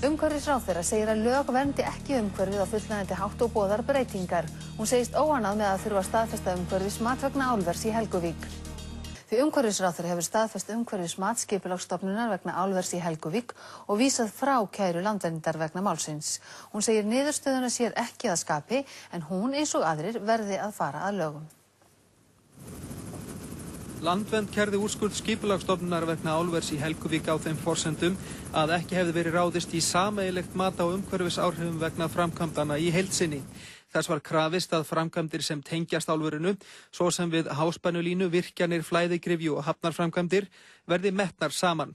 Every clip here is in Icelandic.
Umhverfisráðherra segir að lög verndi ekki umhverfið á fullnægjandi hátt og boðar breytingar. Hún segist óánægð með að þurfa að staðfesta umhverfismat vegna álvers í Helguvík. Því umhverfisráðherra hefur staðfest umhverfismat Skipulagsstofnunar vegna álvers í Helguvík og vísað frá kæru Landverndar vegna málsins. Hún segir niðurstöðuna sér ekki að skapi en hún eins og aðrir verði að fara að lögum. Landvernd kærði úrskurð Skipulagsstofnunar vegna álvers í Helguvík á þeim forsendum að ekki hefði verið ráðist í sameiginlegt mat á umhverfisáhrifum vegna framkvæmdanna í heild sinni. Þess var krafist að framkvæmdir sem tengjast álverinu, svo sem við háspennulínu, virkjanir, flæðigrifju og hafnarframkvæmdir, verði metnar saman.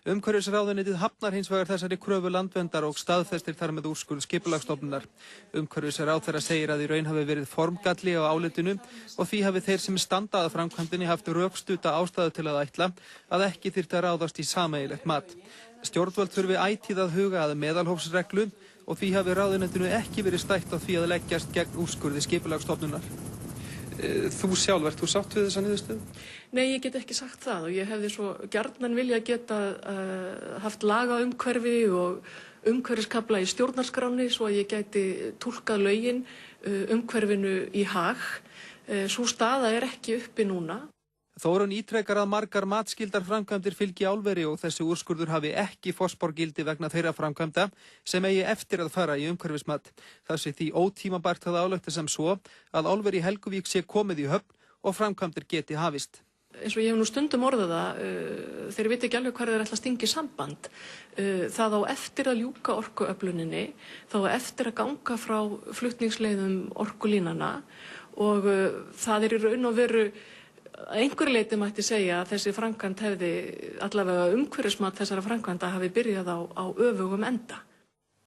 Umhverfisráðuneytið hafnar hins vegar þessari kröfu Landverndar og staðfestir þar með úrskurð Skipulagsstofnunar. Umhverfisráðherra segir að í raun hafi verið formgalli á álitinu og því hafi þeir sem standa að framkvæmdinni haft rökstudda ástæðu til að ætla að ekki þyrfti að ráðast í sameiginlegt mat. Stjórnvöld þurfi ætíð að huga að meðalhófsreglu og því hafi ráðuneytinu ekki verið stætt á því að leggjast gegn úrskurði Skipulagsstofnunar. Þú sjálf, ert þú sátt við þessa niðurstöðu? Nei, ég get ekki sagt það og ég hefði svo gjarnan vilja geta haft lagaumhverfi og umhverfiskafla í stjórnarskráni svo að ég gæti túlkað lögin umhverfinu í hag. Sú staða er ekki uppi núna. Þórunn ítrekar að margar matskildar framkvæmdir fylgi álveri og þessi úrskurður hafi ekki fosforgildi vegna þeirra framkvæmda sem eigi eftir að fara í umhverfismat. Það sé því ótímabært að álykta sem svo að álver í Helguvík sé komið í höfn og framkvæmdir geti hafist. Eins og ég hef nú stundum orðað það, þeir viti ekki alveg hvað þeir ætla að stinga í samband. Það á eftir að ljúka orkuöfluninni, þá á eftir að ganga frá flutningsleiðum orkulínana og það er í raun og veru að einhverju leyti mætti segja að þessi framkvæmd hefði allavega umhverfismat þessara framkvæmda hafi byrjað á öfugum enda.